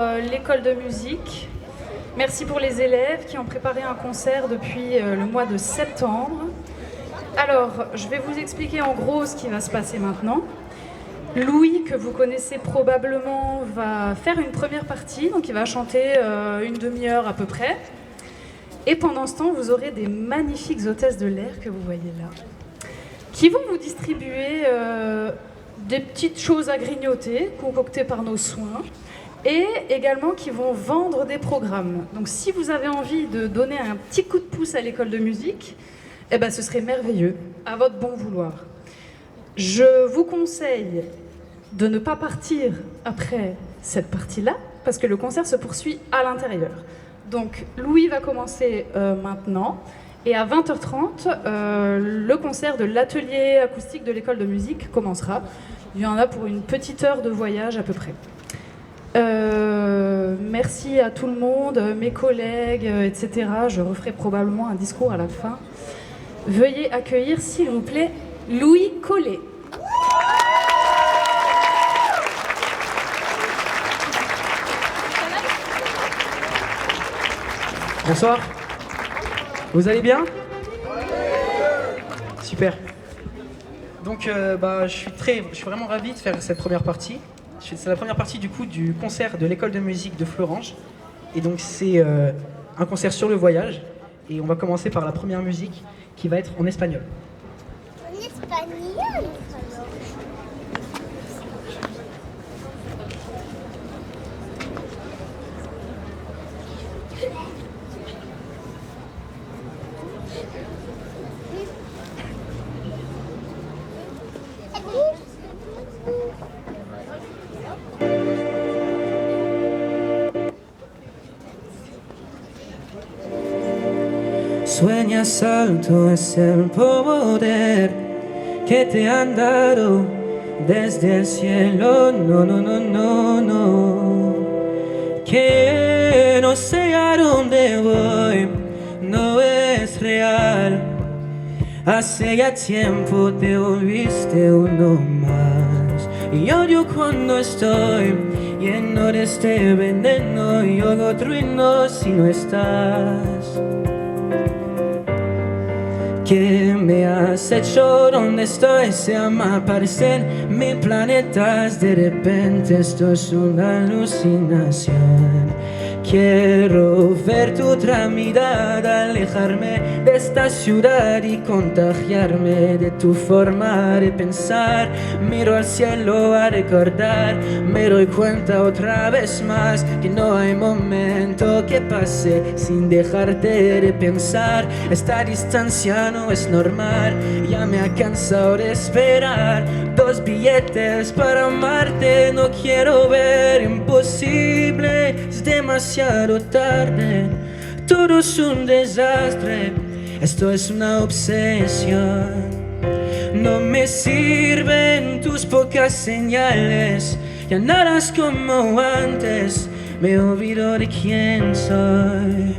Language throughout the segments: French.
L'école de musique. Merci pour les élèves qui ont préparé un concert depuis le mois de septembre. Alors, je vais vous expliquer en gros ce qui va se passer maintenant. Louis, que vous connaissez probablement, va faire une première partie, donc il va chanter une demi-heure à peu près. Et pendant ce temps, vous aurez des magnifiques hôtesses de l'air que vous voyez là, qui vont vous distribuer des petites choses à grignoter, concoctées par nos soins, et également qui vont vendre des programmes. Donc si vous avez envie de donner un petit coup de pouce à l'école de musique, eh ben, ce serait merveilleux, à votre bon vouloir. Je vous conseille de ne pas partir après cette partie-là, parce que le concert se poursuit à l'intérieur. Donc Louis va commencer maintenant, et à 20h30, le concert de l'atelier acoustique de l'école de musique commencera. Il y en a pour une petite heure de voyage à peu près. Merci à tout le monde, mes collègues, etc. Je referai probablement un discours à la fin. Veuillez accueillir, s'il vous plaît, Louis Collet. Bonsoir. Vous allez bien? Super. Donc je suis vraiment ravi de faire cette première partie. C'est la première partie du coup du concert de l'école de musique de Fleuranges. Et donc c'est un concert sur le voyage. Et on va commencer par la première musique qui va être en espagnol. En espagnol? Sueñas alto, es el poder que te han dado desde el cielo. No, no, no, no, no. Que no sé a dónde voy, no es real. Hace ya tiempo te volviste uno más. Y odio cuando estoy lleno de este veneno y oigo truenos si no estás. ¿Qué me has hecho? ¿Dónde estoy? Se me aparecen mil planetas. De repente esto es una alucinación. Quiero ver tu otra mirada, alejarme de esta ciudad y contagiarme de tu forma de pensar. Miro al cielo a recordar, me doy cuenta otra vez más que no hay momento que pase sin dejarte de pensar. Esta distancia no es normal, ya me ha cansado de esperar. 2 billetes para amarte, no quiero ver imposible, es demasiado tarde, todo es un desastre, esto es una obsesión. No me sirven tus pocas señales, ya nada es como antes, me olvido de quién soy.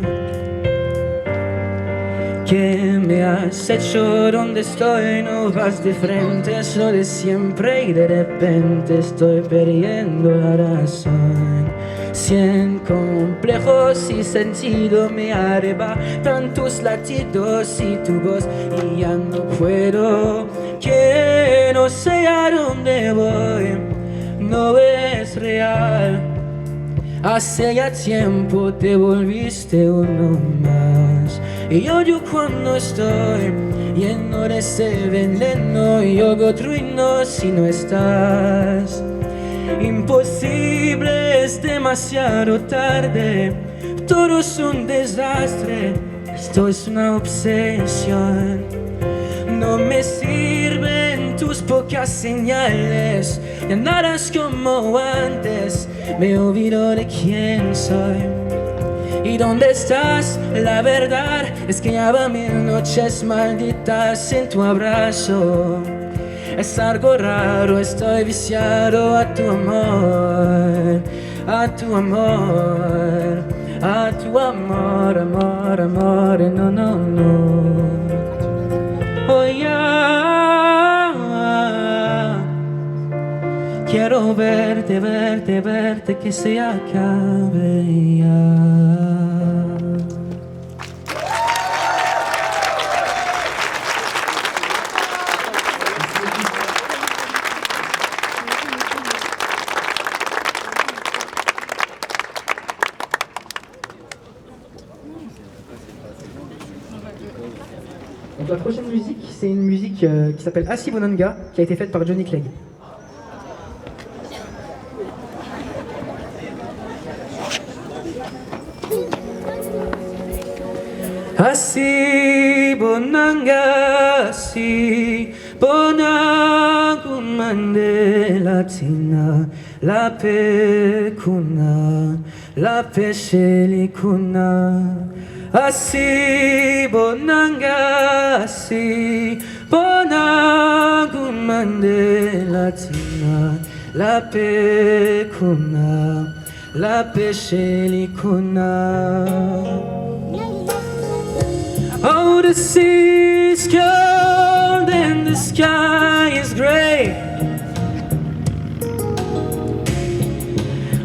¿Qué me has hecho? ¿Dónde estoy? No vas de frente, es lo de siempre y de repente estoy perdiendo la razón. 100 complejos y sentido me arrebatan tus latidos y tu voz y ya no puedo. Que no sé a dónde voy, no es real. Hace ya tiempo te volviste uno más. Y odio cuando estoy lleno de ese veneno y oigo truenos si no estás. Imposible, es demasiado tarde, todo es un desastre, esto es una obsesión. No me sirven tus pocas señales, ya nada es como antes, me olvido de quién soy. ¿Y dónde estás? La verdad es que ya va 1000 noches malditas en tu abrazo. Es algo raro, estoy viciado a tu amor, a tu amor, a tu amor, amor, amor, no, no, no. Oh, yeah. quiero verte, verte, verte, que se acabe ya. Donc la prochaine musique, c'est une musique qui s'appelle Asi Bonanga, qui a été faite par Johnny Clegg. Así bonanga, así bonangu mande latina, la pecuna, la peshelicuna. Así bonanga, así bonangu mande latina, la pecuna, la peshelicuna. Oh, the sea is cold and the sky is gray.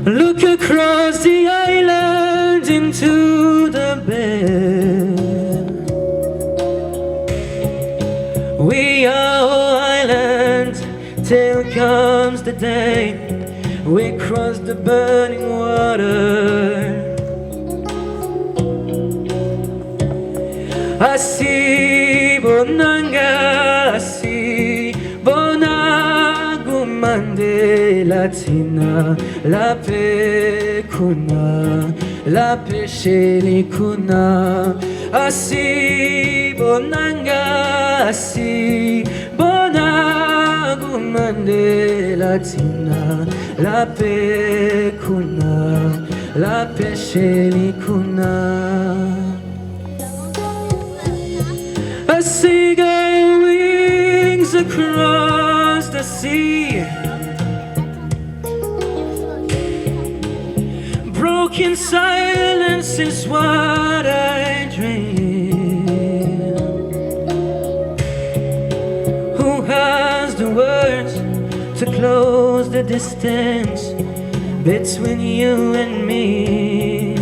Look across the island into the bay. We are island till comes the day we cross the burning water. Así bonanga, así bonagu mande latina, la pecuna, la peshelicuna. Así bonanga, así bonagu mande latina, la pecuna, la peshelicuna. A seagull wings across the sea. Broken silence is what I dream. Who has the words to close the distance between you and me?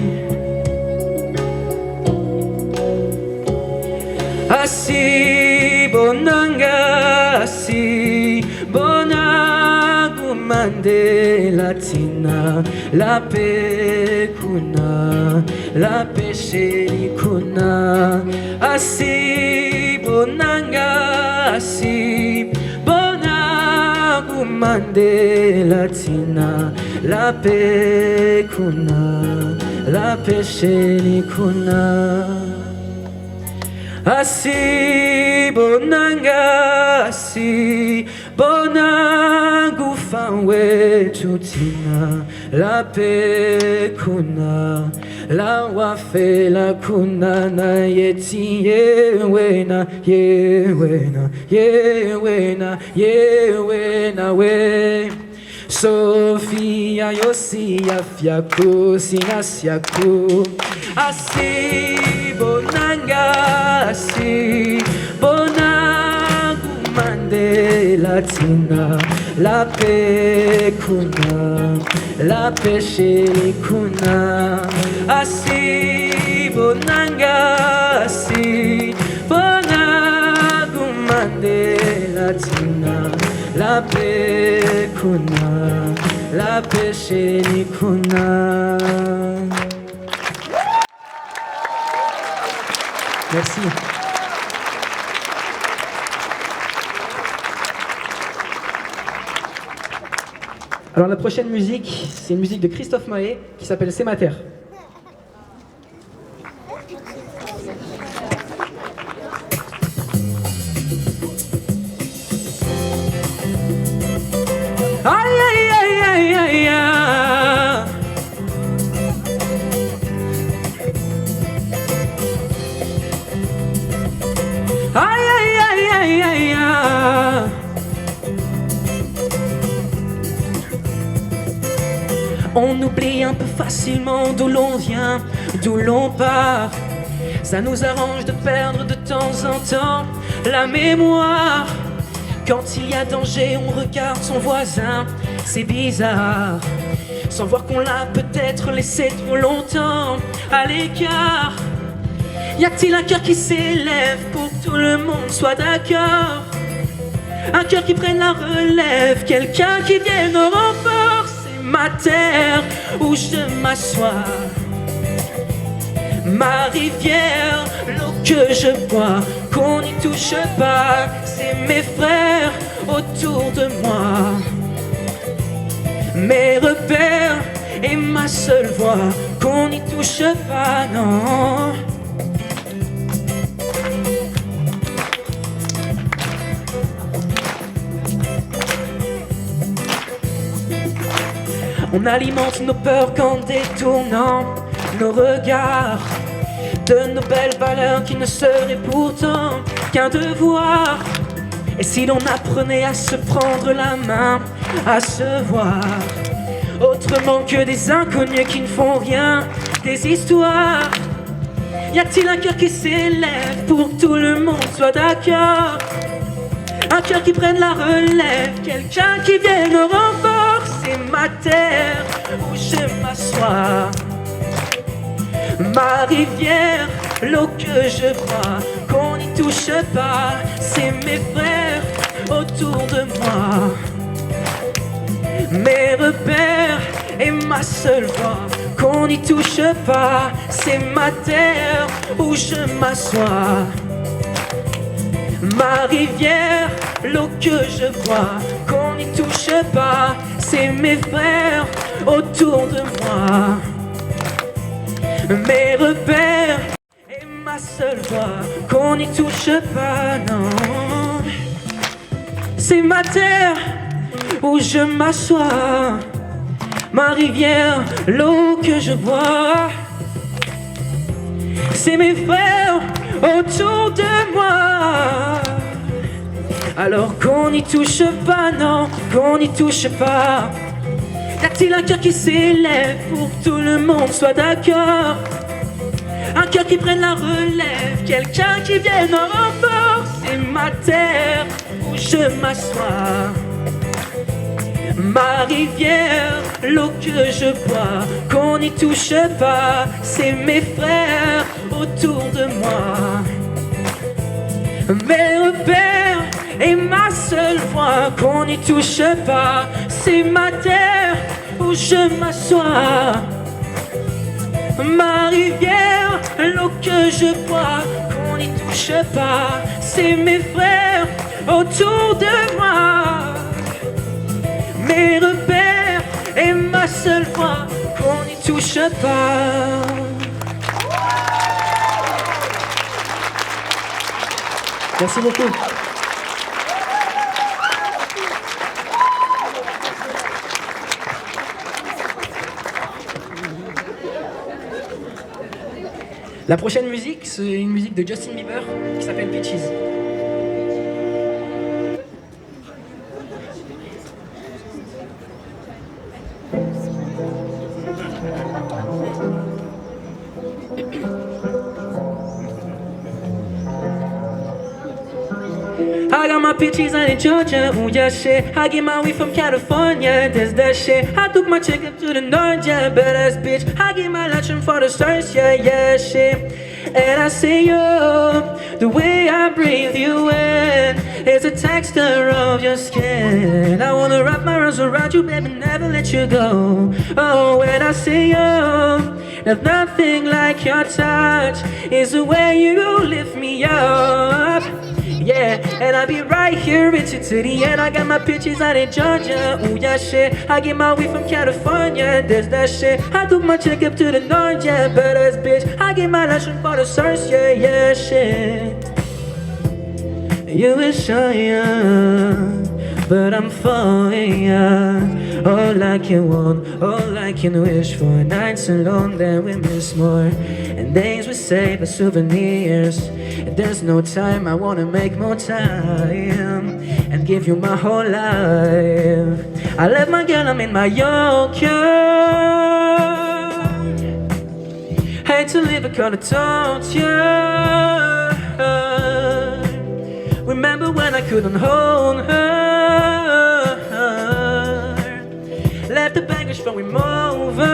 Así bonanga, así bonagu mande latina, la pecuna, la peshelicuna. Así bonanga, así bonagu mande latina, la pecuna, la peshelicuna. Así bonanga, así bonagu fanwe tutina, la pecuna, la wafe la kuna na yeti yewena, yewena, yewena, yewena we. Sofia yosia fiaku sinasiaku. Así bonanga, así bonagu mande latina, la pecuna, la peshelicuna. Así bonanga, así bonagu mande latina, la pecuna, la peshelicuna. Merci. Alors la prochaine musique, c'est une musique de Christophe Maé qui s'appelle C'est ma terre. Aïe aïe aïe aïe aïe aïe. Aïe aïe aïe aïe aïe aïe. On oublie un peu facilement d'où l'on vient, d'où l'on part. Ça nous arrange de perdre de temps en temps la mémoire. Quand il y a danger, on regarde son voisin c'est bizarre. Sans voir qu'on l'a peut-être laissé trop longtemps à l'écart. Y a-t-il un cœur qui s'élève pour que tout le monde soit d'accord? Un cœur qui prenne la relève, quelqu'un qui vienne au renfort. C'est ma terre où je m'assois, ma rivière, l'eau que je bois, qu'on n'y touche pas. C'est mes frères autour de moi, mes repères et ma seule voix, qu'on n'y touche pas, non. On alimente nos peurs qu'en détournant nos regards de nos belles valeurs qui ne seraient pourtant qu'un devoir. Et si l'on apprenait à se prendre la main, à se voir autrement que des inconnus qui ne font rien, des histoires. Y a-t-il un cœur qui s'élève pour que tout le monde soit d'accord? Un cœur qui prenne la relève, quelqu'un qui vienne au renfort. C'est ma terre où je m'assois, ma rivière, l'eau que je bois, qu'on n'y touche pas. C'est mes frères autour de moi, mes repères et ma seule voix, qu'on n'y touche pas. C'est ma terre où je m'assois, ma rivière, l'eau que je bois, qu'on n'y touche pas. C'est mes frères autour de moi, mes repères et ma seule voix, qu'on n'y touche pas, non. C'est ma terre où je m'assois, ma rivière, l'eau que je bois. C'est mes frères autour de moi, alors qu'on n'y touche pas, non, qu'on n'y touche pas. Y a-t-il un cœur qui s'élève pour que tout le monde soit d'accord? Un cœur qui prenne la relève, quelqu'un qui vienne en renfort. C'est ma terre où je m'assois, ma rivière, l'eau que je bois, qu'on n'y touche pas. C'est mes frères autour de moi, mes repères et ma seule voix, qu'on n'y touche pas. C'est ma terre où je m'assois, ma rivière, l'eau que je bois, qu'on n'y touche pas. C'est mes frères autour de moi, mes repères et ma seule voix, qu'on n'y touche pas. Merci beaucoup. La prochaine musique, c'est une musique de Justin Bieber qui s'appelle Peaches. I got my peaches out in Georgia, ooh yeah shit. I get my weed from California, that's that shit. I took my chick up to the north, yeah, badass bitch. I get my lunch for the stars, yeah, yeah shit. And I say yo, the way I breathe you in is the texture of your skin. I wanna wrap my arms around you, baby, never let you go. Oh, when I say yo, there's nothing like your touch. It's the way you lift me up. Yeah, and I'll be right here with you to the end. I got my pictures out in Georgia, ooh yeah shit. I get my weed from California, there's that shit. I took my chick up to the north, yeah, badass bitch. I get my lunch for the stars, yeah, yeah shit. You wish I am, but I'm falling, yeah. All I can want, all I can wish for. Nights alone, then we miss more. And days we save as souvenirs. And there's no time, I wanna make more time and give you my whole life. I left my girl, I'm in my Yorker. Hate to leave it, cause I told you. Remember when I couldn't hold her? before we move on.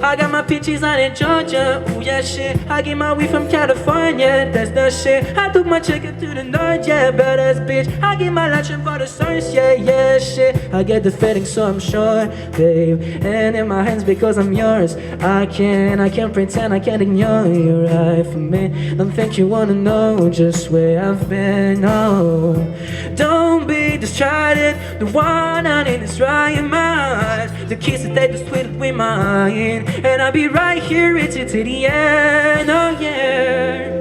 I got my peaches out in Georgia, ooh yeah shit. I get my weed from California, that's the shit. I took my chicken to the north, yeah, badass bitch. I get my lunch for the source, yeah, yeah shit. I get the feeling so I'm sure, babe. And in my hands because I'm yours. I can't pretend, I can't ignore you right from me. Don't think you wanna know just where I've been, no. Don't be distracted, the one I need is right in my eyes. The kiss that they just sweet with mine. And I'll be right here with you to the end, oh yeah.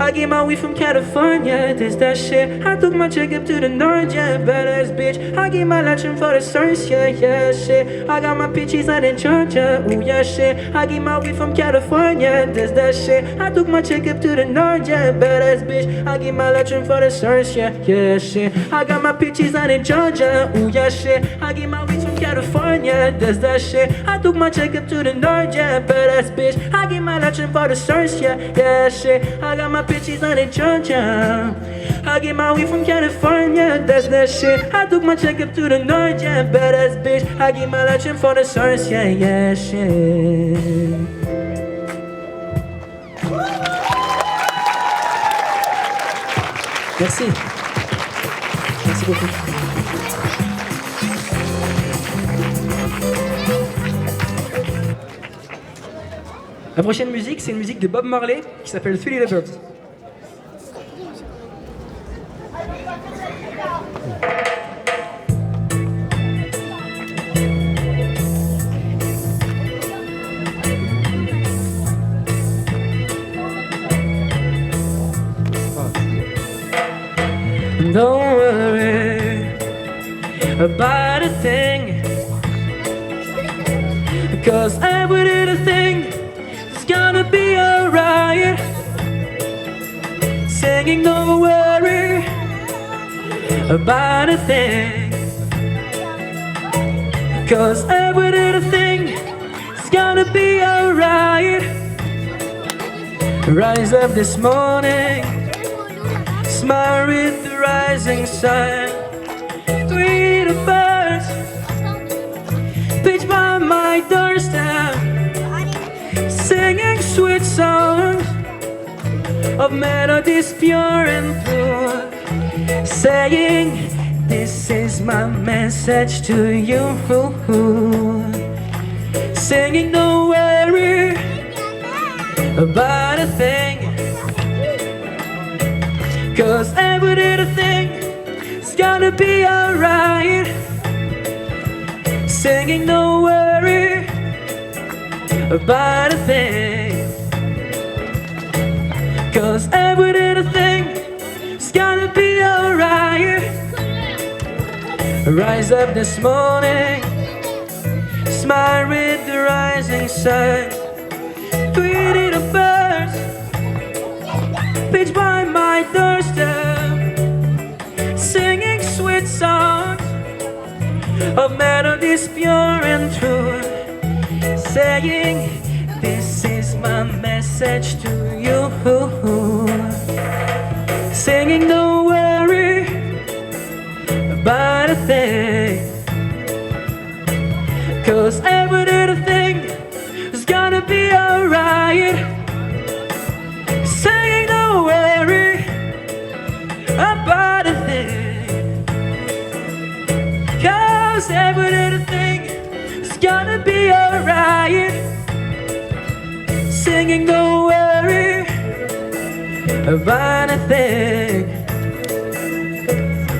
I get my weed from California, this that shit. I took my chick up to the north, yeah, badass bitch. I get my luncheon for the source, yeah, yeah shit. I got my peaches out in Georgia, ooh yeah shit. I get my weed from California, this that shit. I took my chick up to the north, yeah, badass bitch. I get my luncheon for the source, yeah, yeah shit. I got my peaches out in Georgia, ooh yeah shit. I get my weed from California, this that shit. I took my chick up to the north, yeah, badass bitch. I get my luncheon for the source, yeah, yeah shit. I got my bitches out in Georgia. I get my weed from California, that's that shit. I took my check up to the north, yeah, badass bitch. I get my luncheon for the source, yeah, yeah shit. Merci. Merci beaucoup. La prochaine musique, c'est une musique de Bob Marley qui s'appelle Three Little Birds. Don't worry about a thing, because every little thing is gonna be alright. Singing, don't worry about a thing, because every little thing is gonna be alright. Rise up this morning, smile with the rising sun. Three little birds pitch by my doorstep, singing sweet songs of melodies pure and pure, saying, this is my message to you. Singing, don't worry about a thing, 'cause every little thing is gonna be alright. Singing, don't worry about a thing, 'cause every little thing is gonna be alright. Rise up this morning, smile with the rising sun. Three little birds pitch by my doorstep, singing sweet songs of melodies pure and true, saying, this is my message to you. Singing, don't worry about a thing, 'cause every little thing is gonna be alright. Saying, don't worry about a thing, 'cause every little thing is gonna be alright. Singing, don't worry about a thing,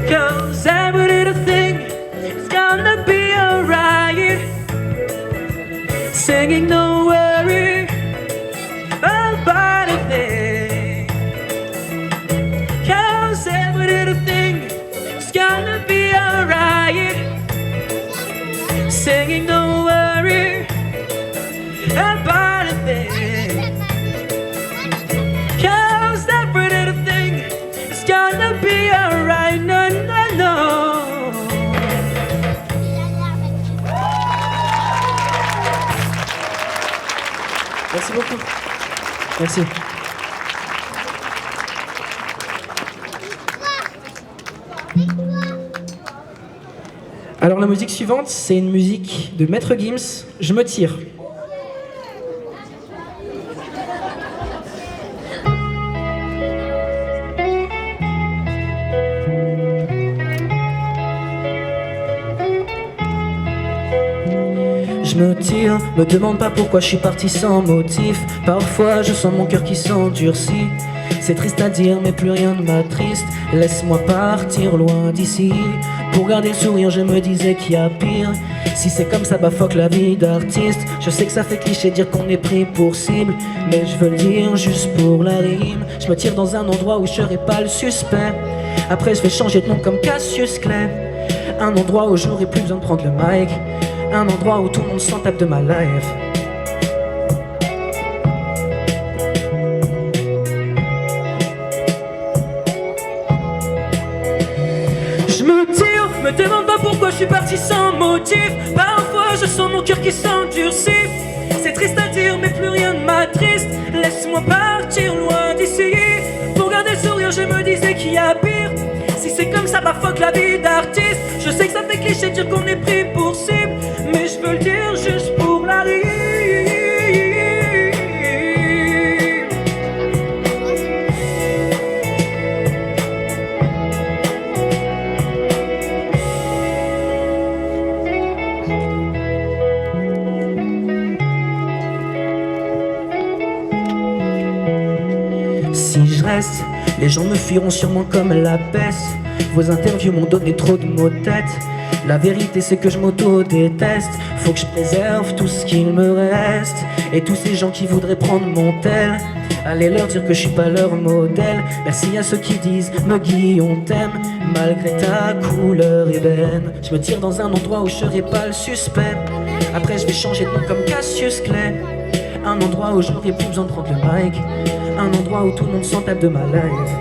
'cause every little thing is gonna be alright. Singing, don't worry about a thing, 'cause every little thing is gonna be alright. Singing, don't worry about a thing, 'cause every little thing is gonna be alright. No, no, no. Merci beaucoup. Merci. Alors la musique suivante, c'est une musique de Maître Gims, Je me tire. Je me tire, me demande pas pourquoi je suis parti sans motif. Parfois je sens mon cœur qui s'endurcit. C'est triste à dire mais plus rien ne m'attriste. Laisse-moi partir loin d'ici. Pour garder le sourire je me disais qu'il y a pire. Si c'est comme ça bah fuck la vie d'artiste. Je sais que ça fait cliché dire qu'on est pris pour cible, mais je veux le dire juste pour la rime. Je me tire dans un endroit où je serai pas le suspect. Après je vais changer de nom comme Cassius Clay. Un endroit où j'aurai plus besoin de prendre le mic. Un endroit où tout le monde s'en tape de ma life. Je me tire, me demande pas pourquoi je suis parti sans motif. Parfois je sens mon cœur qui s'endurcit. C'est triste à dire mais plus rien ne m'attriste. Laisse-moi partir loin d'ici. Pour garder le sourire je me disais qu'il y a pire. Si c'est comme ça bah fuck la vie d'artiste. Je sais que ça fait cliché de dire qu'on est pris pour cible, mais je veux le dire juste pour la rime. Si je reste, les gens me fuiront sûrement comme la peste. Vos interviews m'ont donné trop de maux de tête. La vérité c'est que je m'auto-déteste. Faut que je préserve tout ce qu'il me reste. Et tous ces gens qui voudraient prendre mon tel, allez leur dire que je suis pas leur modèle. Merci à ceux qui disent Meggy on t'aime malgré ta couleur ébène. Je me tire dans un endroit où je serai pas le suspect. Après je vais changer de nom comme Cassius Clay. Un endroit où j'aurai plus besoin de prendre le mic. Un endroit où tout le monde s'en tape de ma life.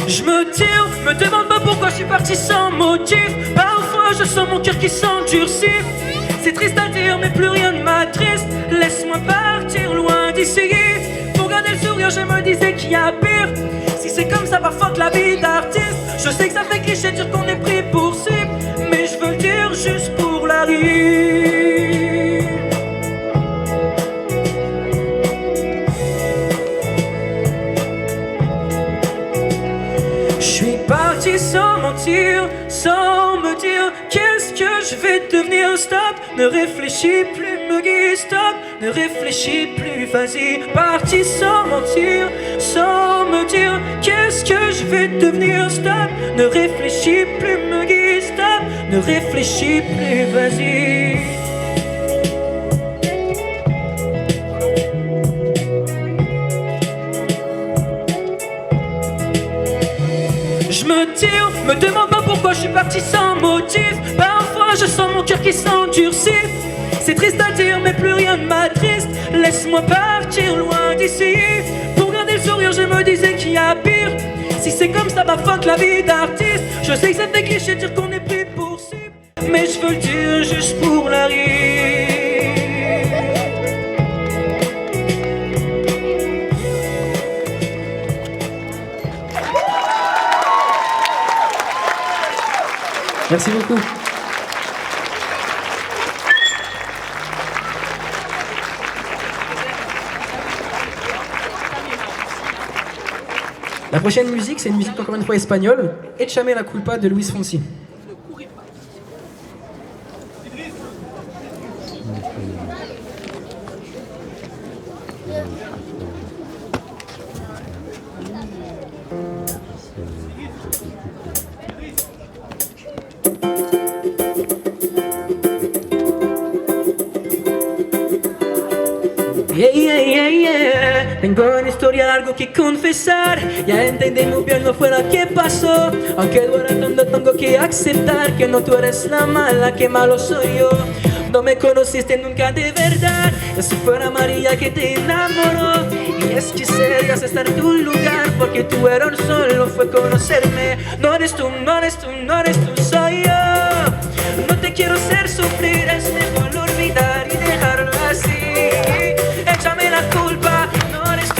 Je me tire, me demande pas pourquoi je suis parti sans motif. Parfois je sens mon cœur qui s'endurcit. C'est triste à dire mais plus rien ne m'attriste. Laisse-moi partir loin d'ici. Pour garder le sourire je me disais qu'il y a pire. Si c'est comme ça bah fuck la vie d'artiste. Je sais que ça fait cliché de dire qu'on est pris pour cible, mais je veux le dire juste pour la rime. Je suis parti sans mentir, sans me dire qu'est-ce que je vais devenir. Stop, ne réfléchis plus, Meggy, stop, ne réfléchis plus, vas-y. Parti sans mentir, sans me dire qu'est-ce que je vais devenir. Stop, ne réfléchis plus, Meggy, stop, ne réfléchis plus, vas-y. Je me tire, me demande pas pourquoi je suis parti sans motif. Parfois je sens mon cœur qui s'endurcit. C'est triste à dire mais plus rien ne m'attriste. Laisse-moi partir loin d'ici. Pour garder le sourire je me disais qu'il y a pire. Si c'est comme ça bah fuck la vie d'artiste. Je sais que ça fait cliché de dire qu'on est pris pour cible, mais je veux le dire juste pour la rime. Merci beaucoup. La prochaine musique, c'est une musique encore une fois espagnole, Échame la culpa de Luis Fonsi. Yeah, yeah, yeah, yeah. Tengo una historia, algo que confesar. Ya entendí muy bien lo fuera que pasó. Aunque duela tanto, tengo que aceptar que no tú eres la mala, que malo soy yo. No me conociste nunca de verdad. Es si fuera María que te enamoró. Y es que quisieras estar en tu lugar, porque tu error solo fue conocerme. No eres tú, no eres tú, no eres tú, soy yo. No te quiero hacer sufrir, es mejor olvidar y dejarlo así. Échame la culpa, no eres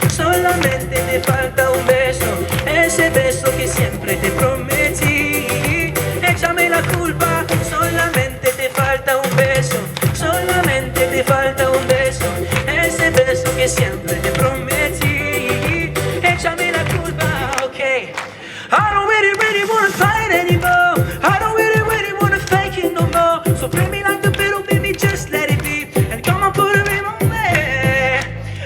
solamente te falta un beso, ese beso que siempre te prometí. Échame la culpa, solamente te falta un beso, solamente te falta un beso, ese beso que siempre te prometí. Échame la culpa, okay. I don't really wanna fight anymore. I don't really wanna fake it no more. So play me like the fiddle, baby, just let it be. And come on, put it in my way.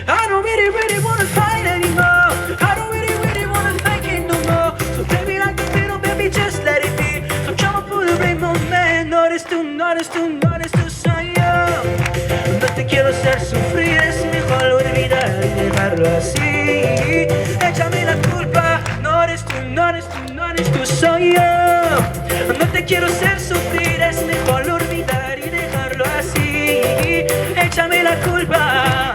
I don't really wanna fight anymore. I don't really wanna fake it no more. So play me like the fiddle, baby, just let it be. So come on, put it in my way. No eres tú, soy yo. No te quiero hacer sufrir, es mejor olvidar y dejarlo así. Échame la culpa. No eres tú, soy yo. No te quiero hacer sufrir, es mejor olvidar y dejarlo así. Échame la culpa.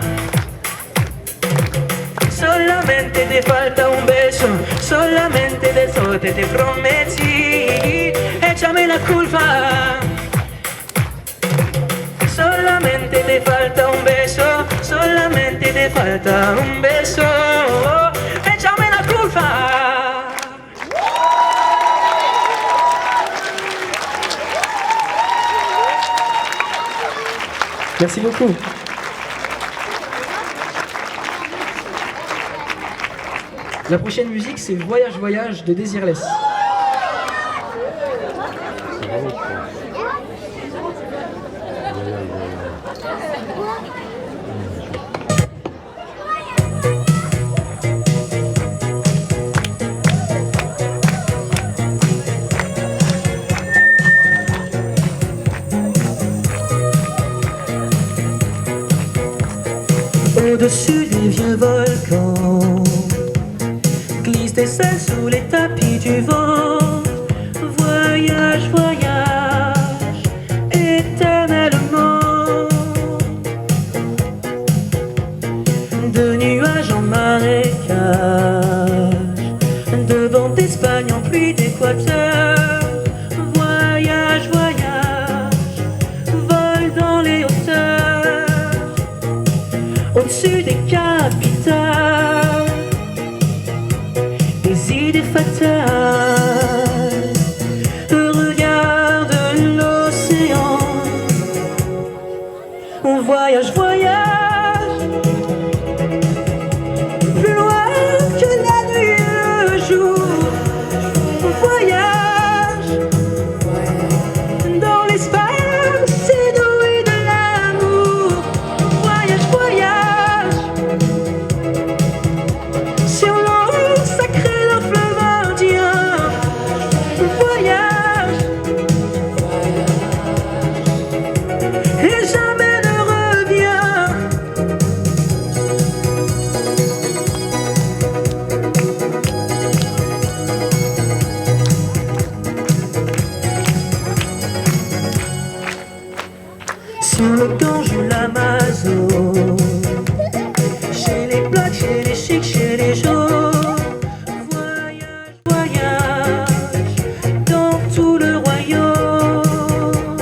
Solamente te falta un beso, solamente de eso te prometí. Échame la culpa. Solamente te falta un beso, solamente te falta un beso. Échame la culpa. Merci beaucoup. La prochaine musique, c'est Voyage, Voyage de Désirless. Au-dessus des vieux volcans glissent des ailes sous les tapis du vent. Voyage, voyage, éternellement. De nuages en marécage, de vent d'Espagne en pluie d'Équateur. Voyage, voyage, vol dans les hauteurs. Au-dessus des capitales, des idées fatales. Regarde l'océan. On voyage, voyage, plus loin que la nuit et le jour. On voyage dans l'espace inouï de l'amour. Voyage, voyage sur l'eau sacrée d'un fleuve indien. Voyage et jamais ne revient. Sur le Gange ou l'Amazone, chez les blacks, chez les chics, chez les jaunes. Voyage, voyage dans tout le royaume.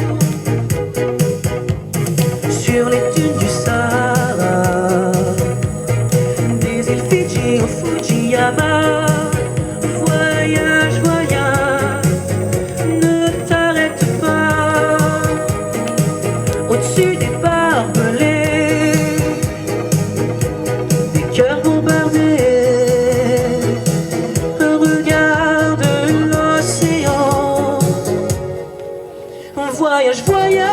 Sur les dunes du Sahara, des îles Fidji au Fujiyama. Voyage, voyage, ne t'arrête pas. Au-dessus des barbelés, des cœurs bombardés. Regarde l'océan. On voyage, voyage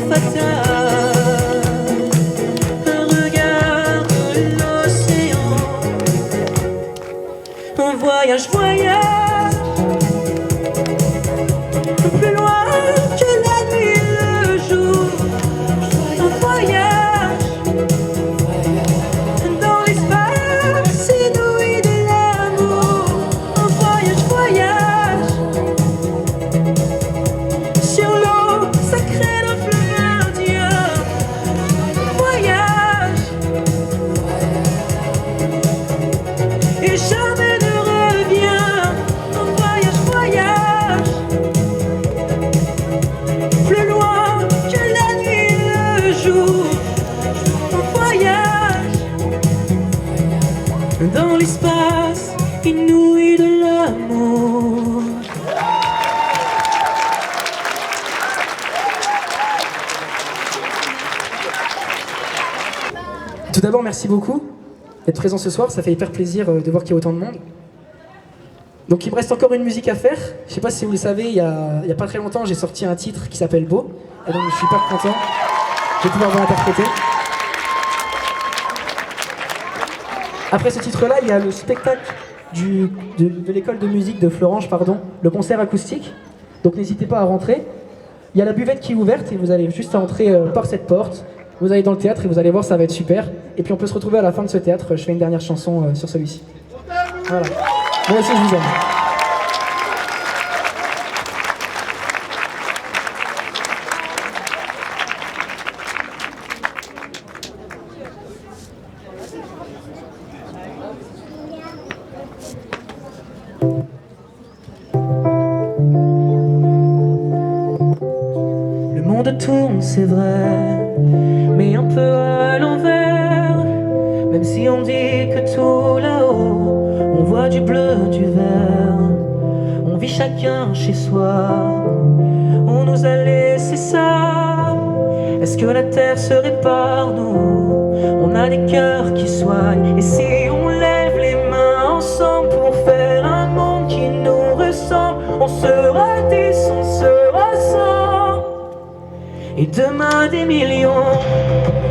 fatal. Un regard de l'océan. Un voyage, voyage, plus loin que la nuit et le jour. Un voyage dans l'espace inouï de l'amour. Un voyage, voyage sur l'eau sacrée d'un fleuve indien. Voyage et jamais ne revient. Un voyage, voyage plus loin que la nuit et le jour. Un voyage dans l'espace inouï de l'amour. Tout d'abord, merci beaucoup d'être présent ce soir. Ça fait hyper plaisir de voir qu'il y a autant de monde. Donc il me reste encore une musique à faire. Je sais pas si vous le savez, il y a pas très longtemps, j'ai sorti un titre qui s'appelle Beau. Et donc je suis hyper content de pouvoir vous l'interpréter. Après ce titre-là, il y a le spectacle de l'école de musique de Fleuranges, le concert acoustique. Donc n'hésitez pas à rentrer. Il y a la buvette qui est ouverte et vous allez juste à entrer par cette porte. Vous allez dans le théâtre et vous allez voir, ça va être super. Et puis on peut se retrouver à la fin de ce théâtre. Je fais une dernière chanson sur celui-ci. Voilà. Moi aussi, je vous aime. Le monde tourne, c'est vrai, mais un peu à l'envers. Même si on dit que tout là-haut, on voit du bleu, du vert. On vit chacun chez soi, on nous a laissé ça. Est-ce que la terre se répare, nous? On a des cœurs qui soignent. Et si on lève les mains ensemble pour faire un monde qui nous ressemble, on sera 10, on sera 100. Et demain des millions.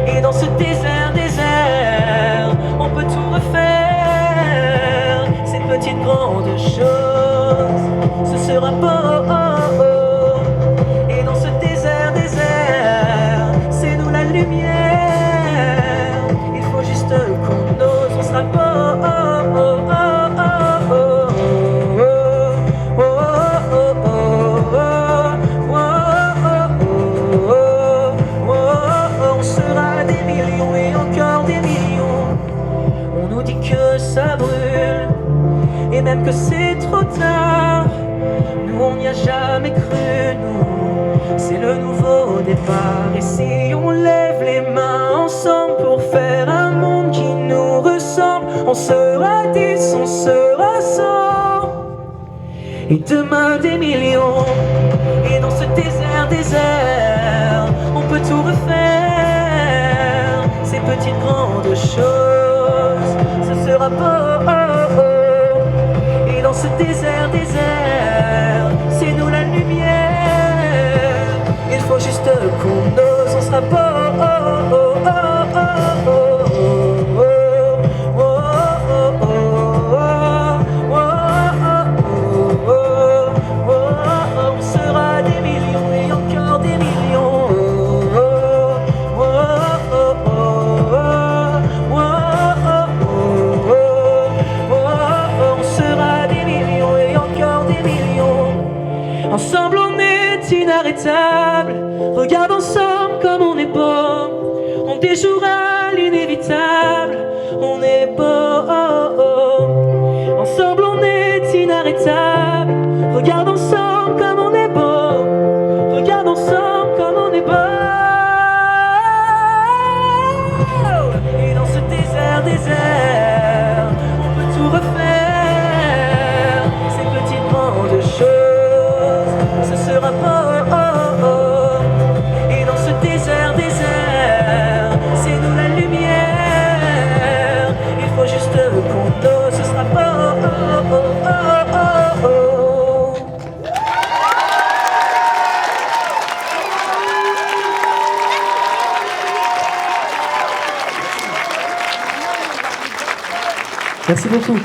Et dans ce désert, on peut tout refaire. Ces petites grandes choses, ce sera beau. Et dans ce désert, c'est nous la lumière. Il faut juste qu'on ose, on sera beau. On sera des millions et encore des millions. On nous dit que ça brûle et même que c'est trop tard. Nous on n'y a jamais cru, nous c'est le nouveau départ. Et si on lève les mains ensemble pour faire un monde qui nous ressemble, on sera 10, on sera 100. Et demain des millions. Et dans ce désert, on peut tout refaire. Ces petites grandes choses, ce sera beau. Et dans ce désert, c'est nous la lumière. Il faut juste qu'on ose, on sera beau. On sera des millions et encore des millions. On sera des millions et encore des millions. Ensemble on est inarrêtable. Regarde ensemble comme on est beau. On déjouera l'inévitable. On est beau. Ensemble on est inarrêtable. Regarde ensemble comme on est beau. Regarde ensemble comme on est beau. Et dans ce désert, on peut tout refaire. Ces petites grandes choses, ce sera beau. Et dans ce désert, c'est nous la lumière. Merci beaucoup.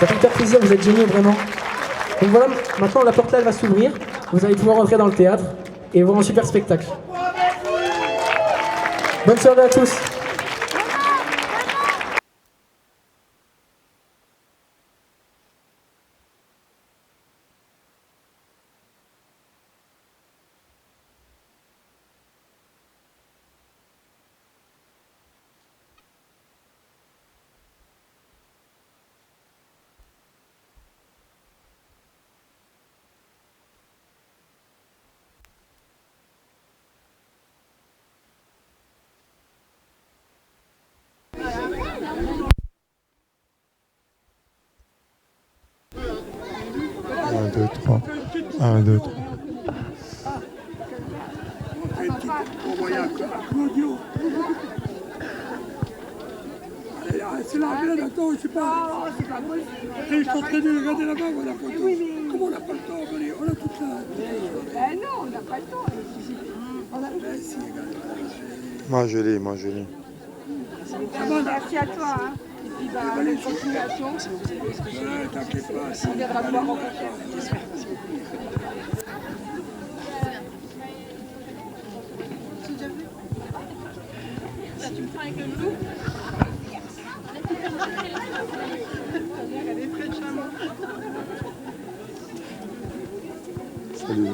Ça fait hyper plaisir, vous êtes géniaux vraiment. Donc voilà, maintenant la porte là elle va s'ouvrir, vous allez pouvoir entrer dans le théâtre et voir un super spectacle. Bonne soirée à tous. Un, deux, trois. Un, deux, trois. C'est la reine, attends, je sais pas. Et ils sont en train de regarder là-bas, voilà la photo. Comment on n'a pas le temps, on a toute la... Ben non, on n'a pas le temps. Moi je l'ai, moi je l'ai. Merci à toi. Hein. Et puis, bonne continuation. Ouais, t'inquiète pas. On viendra te voir en concert. Tu me prends avec le loup? Salut.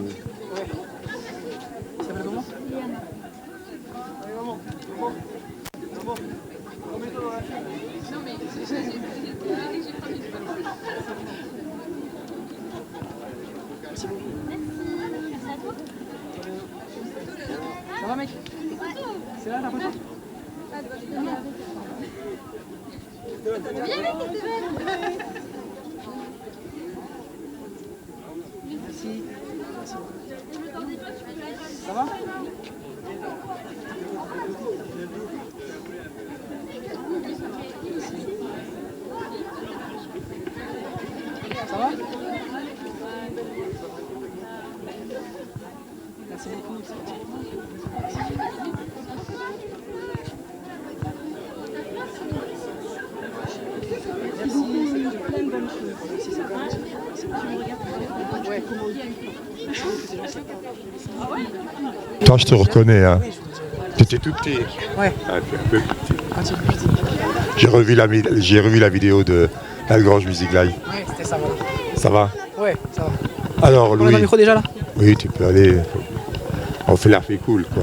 Ça s'appelle comment? Merci beaucoup. Merci à toi. Ça va mec? C'est là la photo? Viens, mec, t'es belle. Merci. Ça va? Ça va? Merci beaucoup. Plein de bonnes choses. Si ça va, tu me regardes. Ouais. Toi je te reconnais, hein. Tu étais tout petit. Ouais. Ah, tu es un peu petit. J'ai revu la vidéo de Lagrange Music Live. Ouais, c'était ça, voilà. Ça va? Ouais, ça va. Alors On Louis. a un micro déjà là? Oui, tu peux aller. On fait la fée cool, quoi.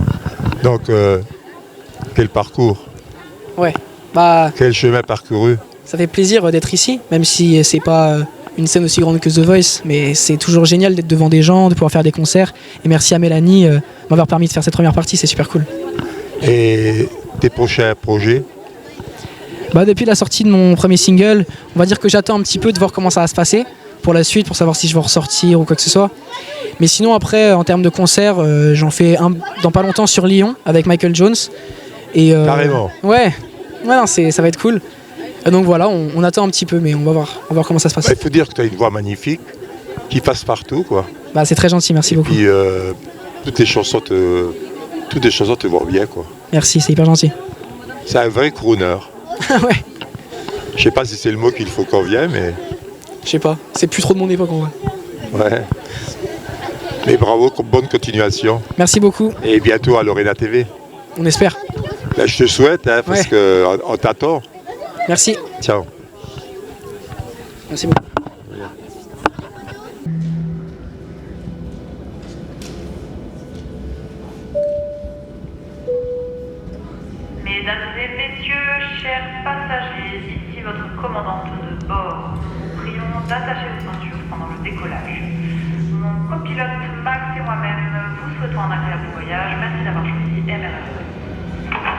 Donc, quel parcours? Ouais. Bah, Quel chemin parcouru? ça fait plaisir d'être ici, même si c'est pas une scène aussi grande que The Voice, mais c'est toujours génial d'être devant des gens, de pouvoir faire des concerts. Et merci à Mélanie de m'avoir permis de faire cette première partie, c'est super cool. Et tes prochains projets? Bah, depuis la sortie de mon premier single, on va dire que j'attends un petit peu de voir comment ça va se passer pour la suite, pour savoir si je vais ressortir ou quoi que ce soit. Mais sinon après, en termes de concerts, j'en fais un dans pas longtemps sur Lyon avec Michael Jones. Et, Carrément. Ouais, non, ça va être cool. Et donc voilà, on attend un petit peu, mais on va voir comment ça se passe. Bah, il faut dire que tu as une voix magnifique qui passe partout, quoi. Bah, c'est très gentil, merci beaucoup. Et puis, toutes les chansons te vont bien, quoi. Merci, c'est hyper gentil. C'est un vrai crooner. Ouais, Je sais pas si c'est le mot qu'il faut qu'on vienne, mais je sais pas, c'est plus trop de mon époque en vrai. ouais. Mais bravo, bonne continuation. Merci beaucoup, Et bientôt à Lorena TV. on espère. Là, je te souhaite, hein, parce Ouais. qu'on t'attend. Merci, Ciao. merci beaucoup. Mesdames et messieurs, chers passagers, ici votre commandante de bord. Nous prions d'attacher vos ceintures pendant le décollage. Mon copilote Max et moi-même vous souhaitons un agréable voyage. Merci d'avoir choisi MRF.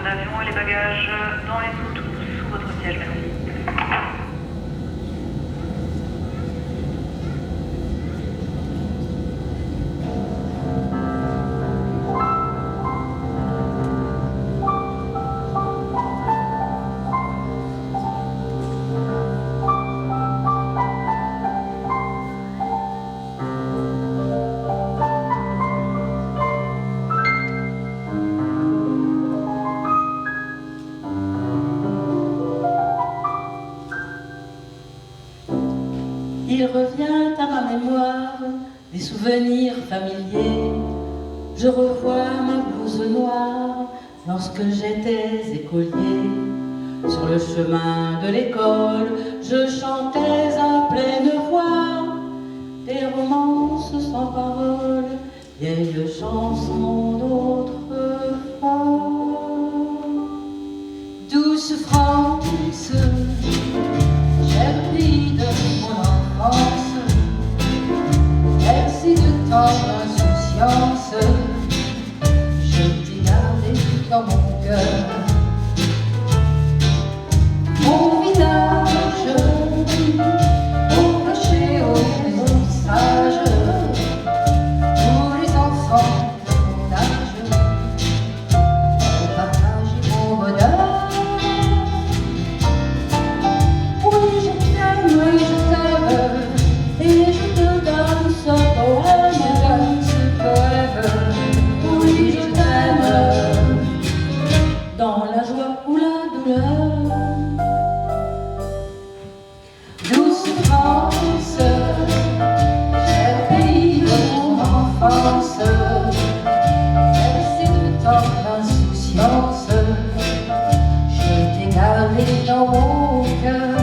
d'avion et les bagages dans les sous votre siège, merci. Il revient à ma mémoire des souvenirs familiers. Je revois ma blouse noire lorsque j'étais écolier. Sur le chemin de l'école, je chantais à pleine voix des romances sans paroles, vieilles chansons d'autrefois. Douce France, cher pays de mon enfance, merci de tant d'insouciance, je t'ai gardé dans mon cœur. Mon visage, au clocher, aux maisons sages, pour les enfants de mon âge, on partage mon bonheur. Oui, je t'aime, et je te donne ce poème, oui, je t'aime, dans la joie ou la douleur. Douce France, cher pays de mon enfance, merci de tant d'insouciance, je t'ai gardé dans mon cœur.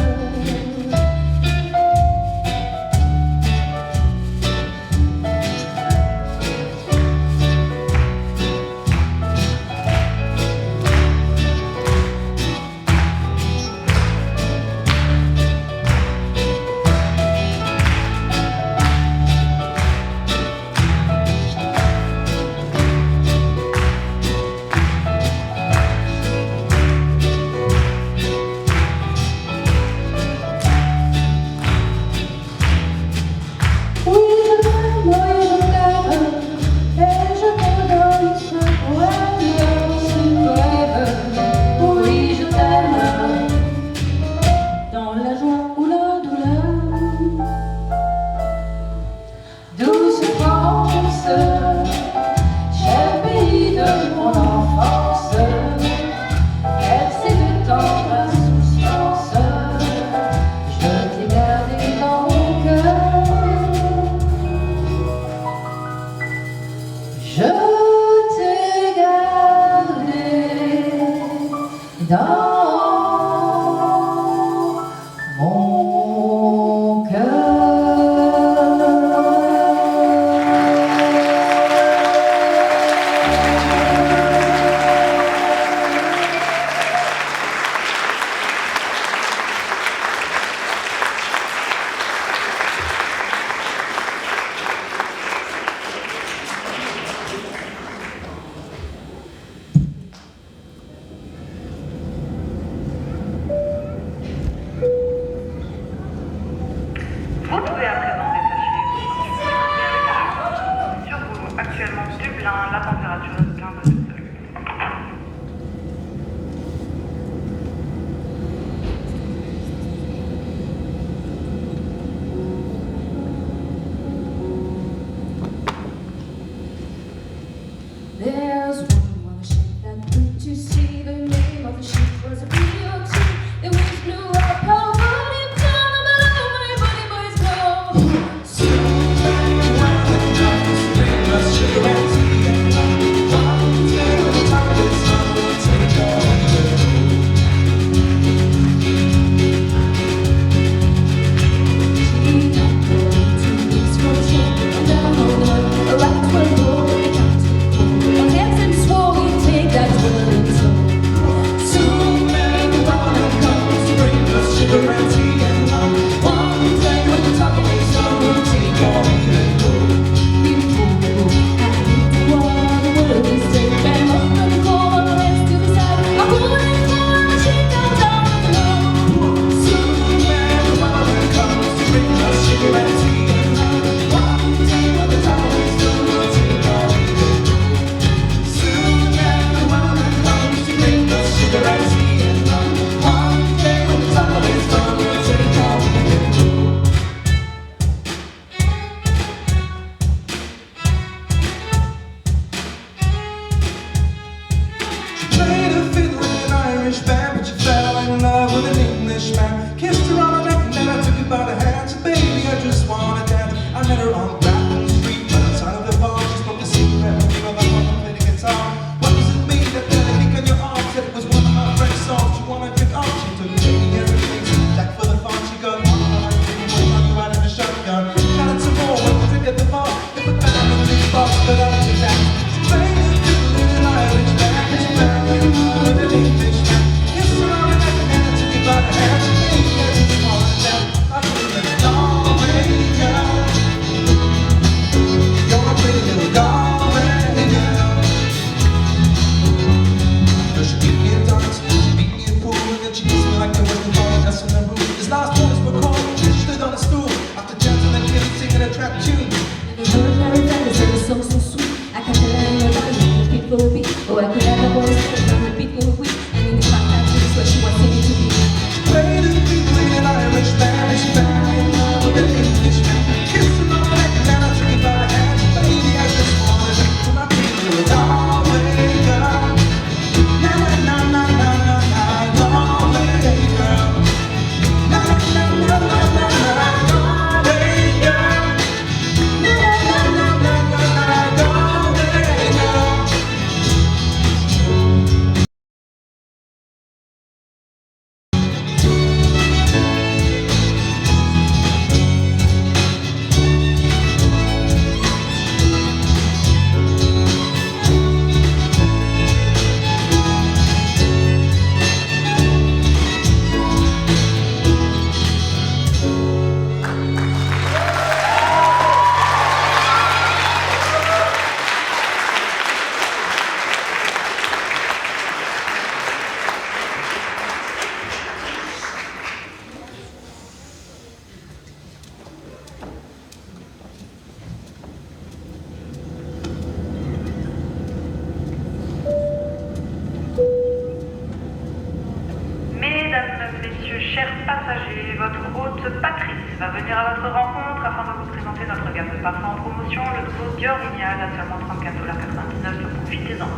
chers passagers, votre hôte Patrice va venir à votre rencontre afin de vous présenter notre gamme de parfums en promotion, le nouveau Dior Vignal à seulement $34,99, profitez-en.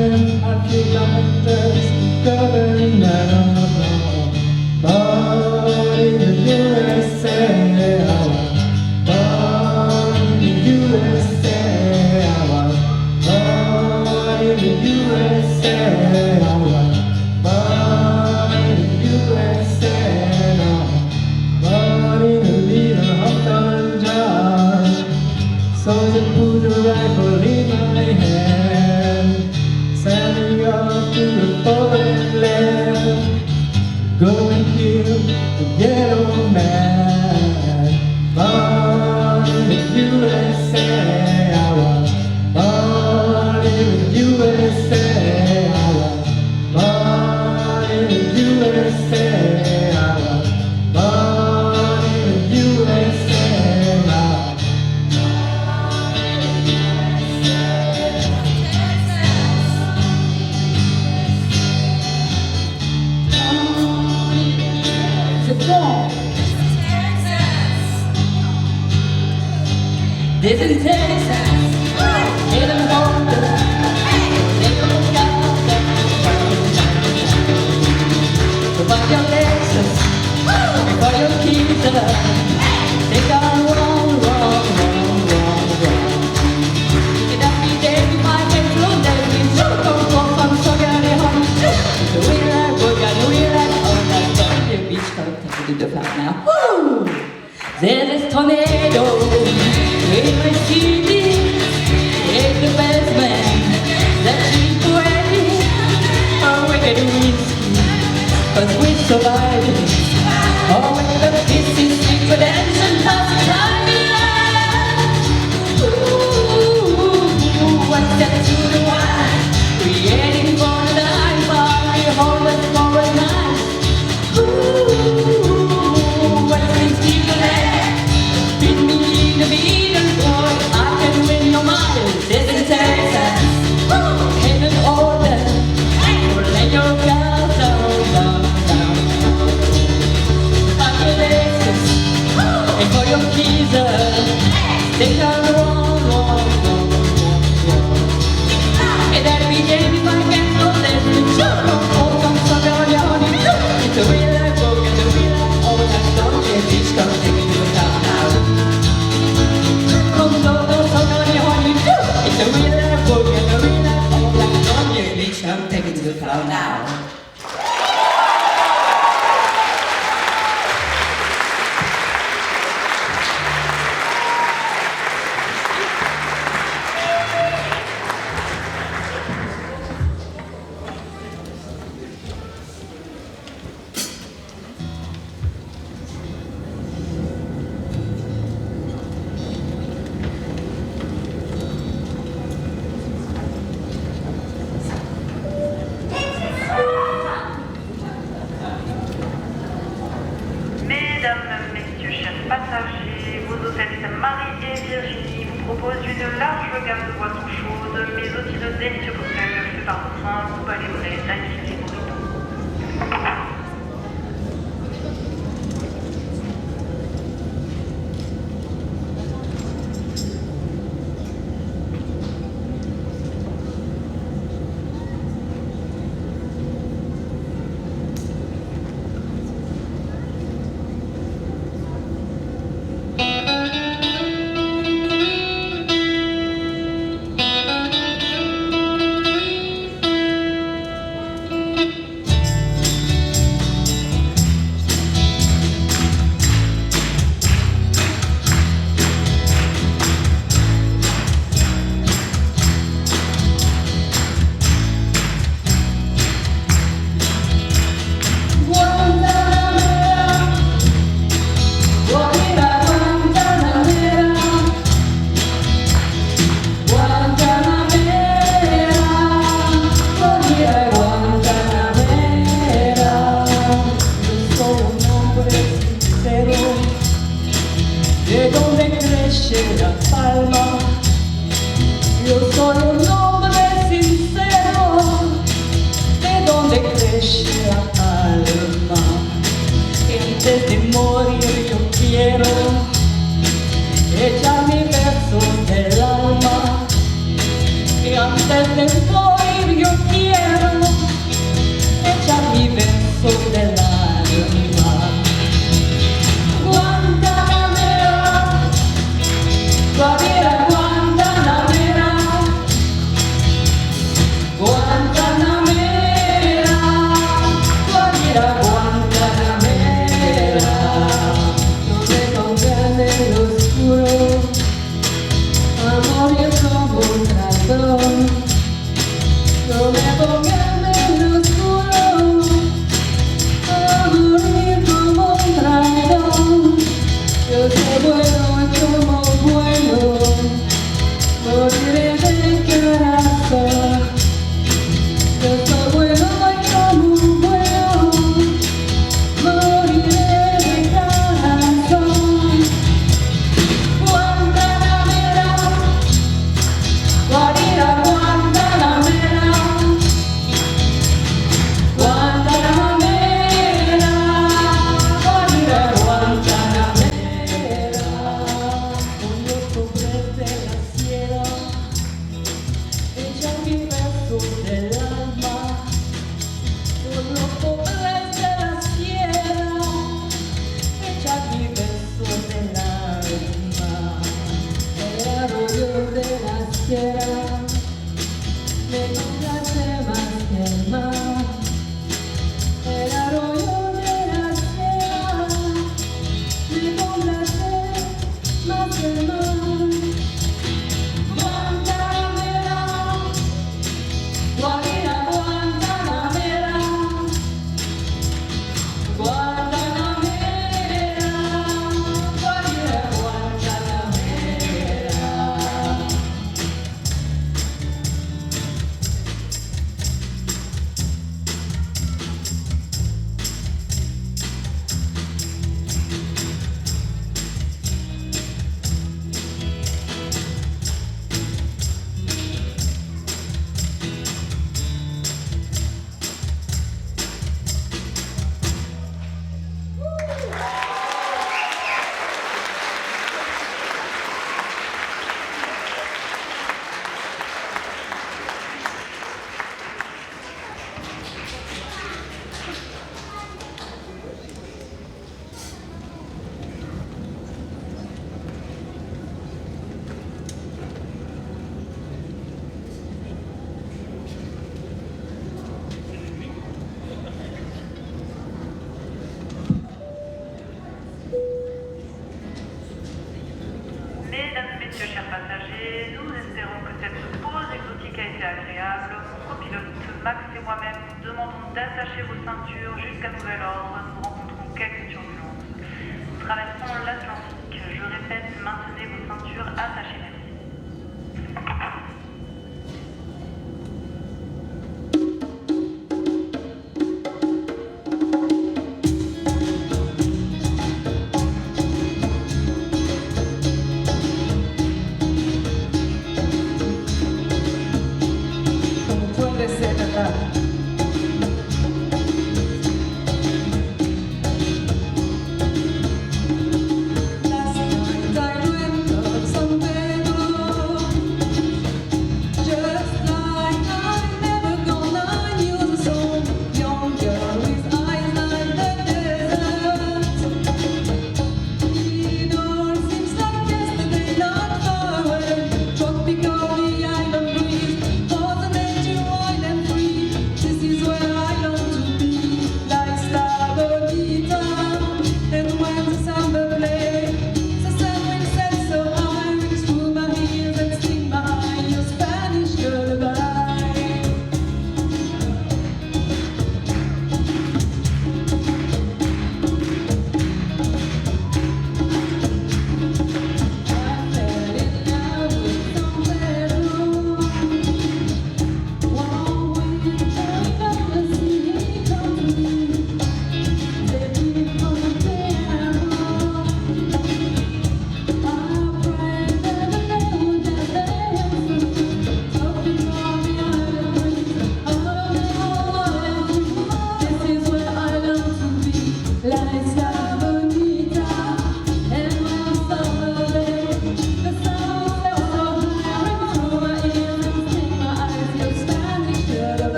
I feel like there's a girl in that I'm alone. This is Texas, in the border, little Gaza. So buy your Lexus, buy your keys, take on wrong. Get up every day, my friends will let me go from Sogari home. The way I work, I know you like all that stuff. The beach club, take it to the flat now. Woo! There's this tornado in my city. It's the best man that she's ready. Oh, we get whiskey, cause we survived. Oh, the this is secret and sometimes time in life. Ooh, what's that to the wine? Creating for the night, party, hold us for a night. Ooh, what's this secret? Beat me in the beaten boy, I can win your mind. This is Texas, in an order. Lay your guard down. Pack your Lexus, and for your keys, take on wrong. And that weekend if I can go let me jump on some Sogari honey. It's a real life book and a real life all that don't get beach come take me to the town now. Come go Sogari honey. It's a real life book and a real life all that don't get beach come take me to the town now. Mesdames, messieurs, chers passagers, vos hôtesses Marie et Virginie vous proposent une large gamme de boissons chaudes, mais aussi de délicieux cocktails faits par nos trains, Cuba Libre, Daiquiri et Mojito. De donde crece la palma, yo soy un hombre sincero. De donde crece la palma, y antes de morir yo quiero echar mis versos del alma. Y antes de morir yo quiero echar mis versos del alma. Guajira, Guantanamera, Guantanamera, été agréable. Mon copilote Max et moi-même vous demandons d'attacher vos ceintures jusqu'à nouvel ordre. Nous rencontrons quelques turbulences. Nous traversons l'Atlantique. Je répète, maintenez vos ceintures attachées. Merci. Last night I dreamt of San Pedro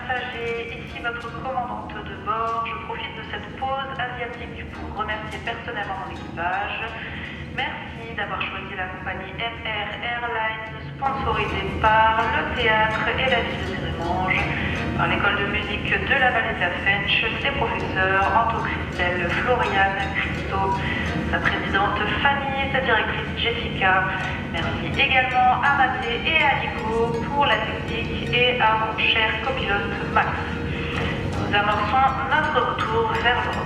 passagers, ici votre commandante de bord. Je profite de cette pause asiatique pour remercier personnellement mon équipage. Merci d'avoir choisi la compagnie MR Airlines, sponsorisée par le théâtre et la ville de Mérémange, par l'école de musique de la vallée de la Fench, ses professeurs Anto Christelle, Floriane, Christo, sa présidente Fanny et sa directrice Jessica. Merci également à Mathé et à Nico pour la technique et à mon cher copilote Max. Nous amorçons notre retour vers l'Europe.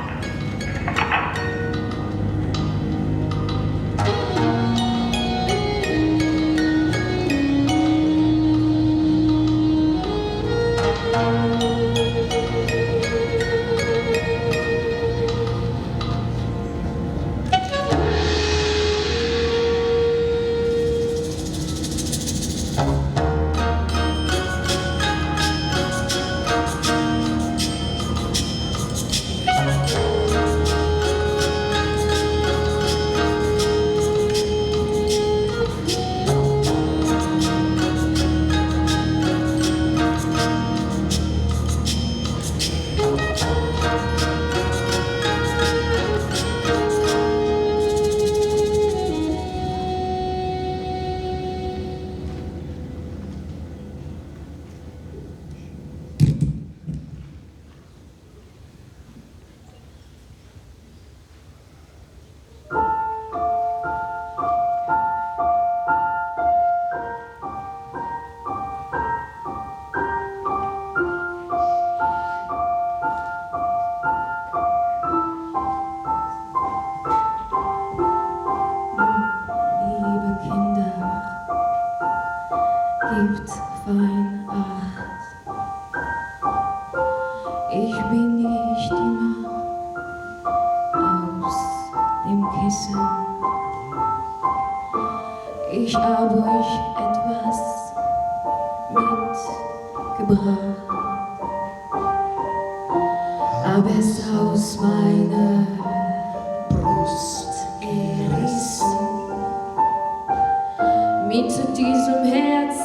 Gebt fein Acht. Ich bin nicht immer aus dem Kissen. Ich hab euch etwas mitgebracht. Hab es aus meiner Brust gerissen. Mit diesem Herz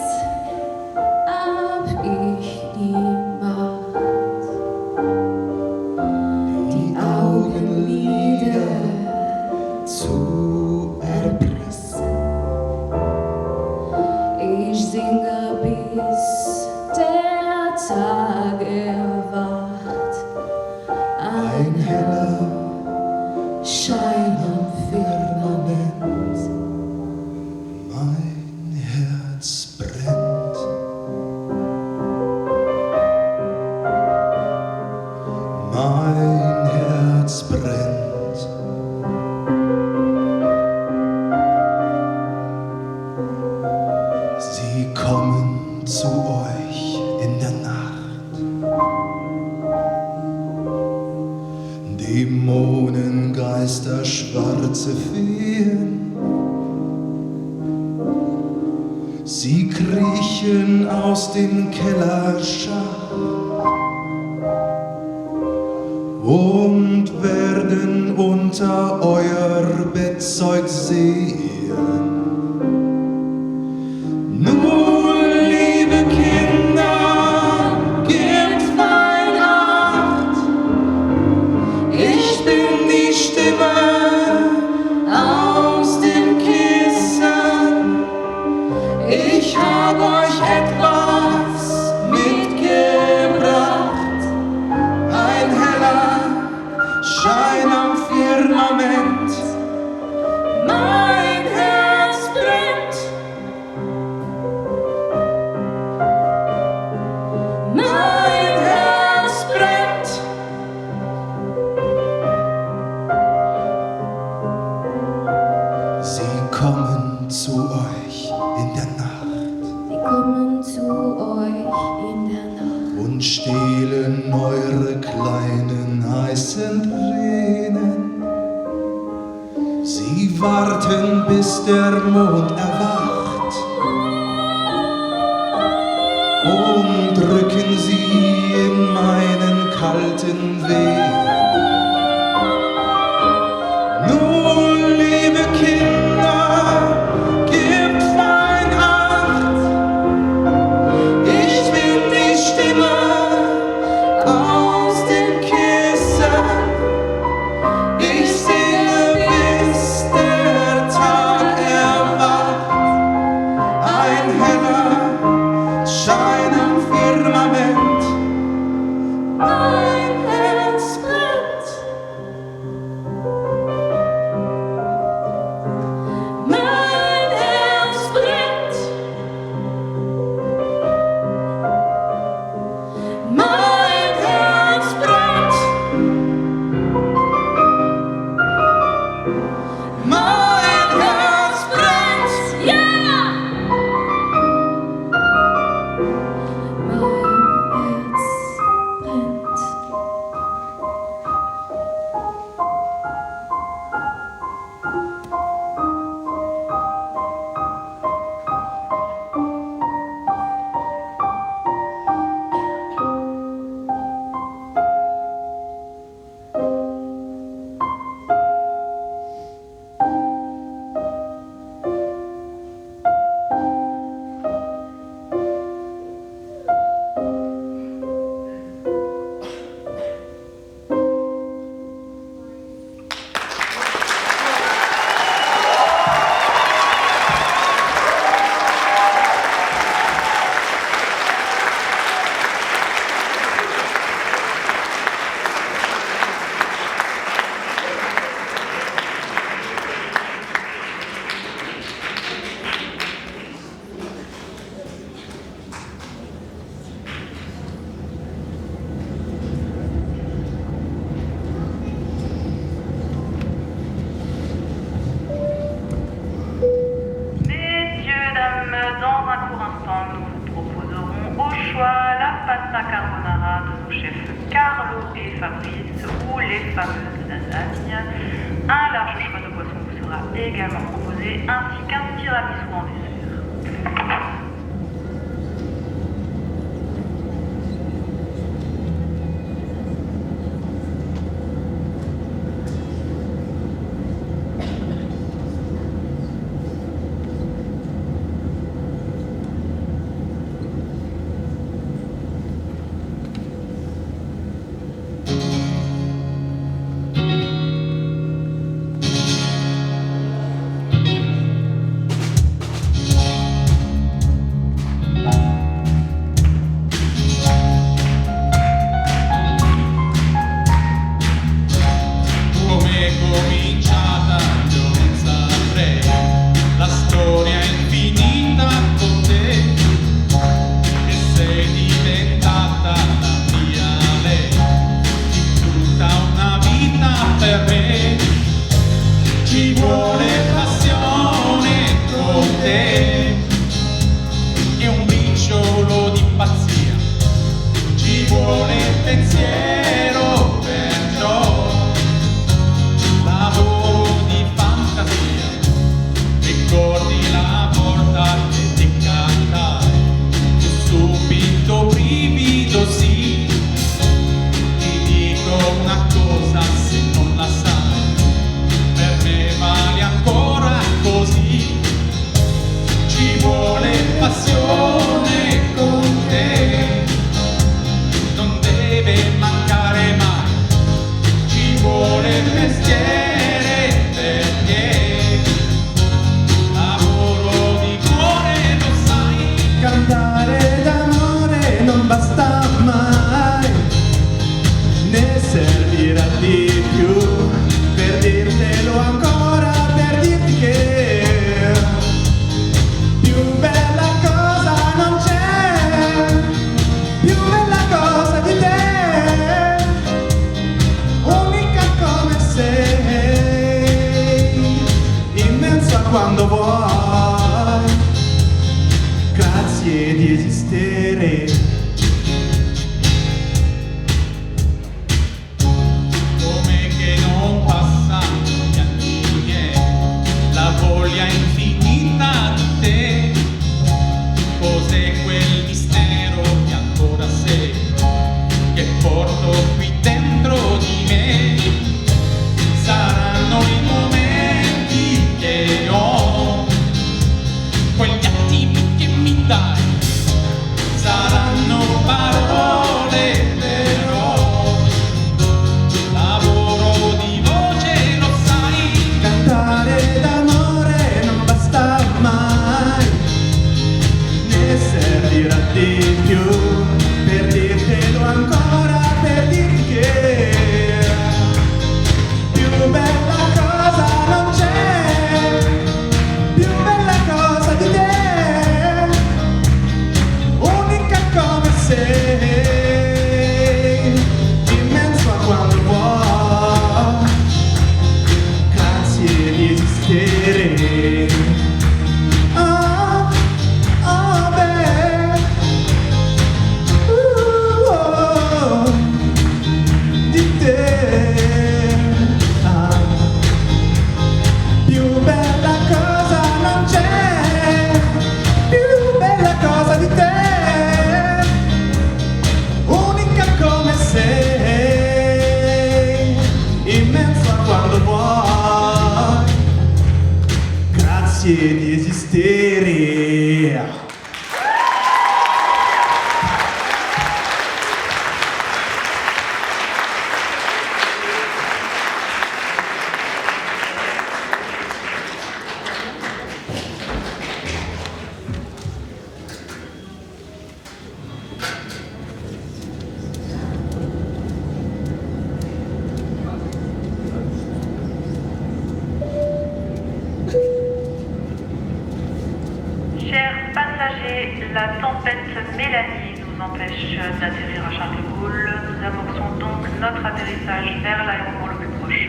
hab ich die Macht, die Augenlider zu erpressen. Ich singe, bis der Tag erwacht. Ein heller Schein am Firmament. Mein Herz brennt. Mein Herz brennt. Sie kommen zu euch in der Nacht. Dämonen, Geister, schwarze Feen. Sie kriechen aus dem Kellerschacht und werden unter euer Bettzeug sehen. Nun, liebe Kinder, gebt fein Acht. Ich bin die Stimme aus dem Kissen. Ich hab euch etwas mitgebracht. Ein heller Schein am Firmament. Mein Herz brennt. Mein Herz brennt. Sie kommen zu euch in der Nacht. Sie kommen zu euch in der Nacht Und stehlen eure kleinen heißen Tränen. Sie warten, bis der Mond erwacht und drücken sie in meinen kalten Wehen. Nun, liebe Kinder, gebt fein Acht. Ich bin die Stimme pasta carbonara de nos chefs Carlo et Fabrice ou les fameuses lasagnes. Un large choix de boissons vous sera également proposé, ainsi qu'un tiramisu en dessert. di esistere. Chers passagers, la tempête Mélanie nous empêche d'atterrir à Charles de Gaulle. Nous amorçons donc notre atterrissage vers l'aéroport le plus proche.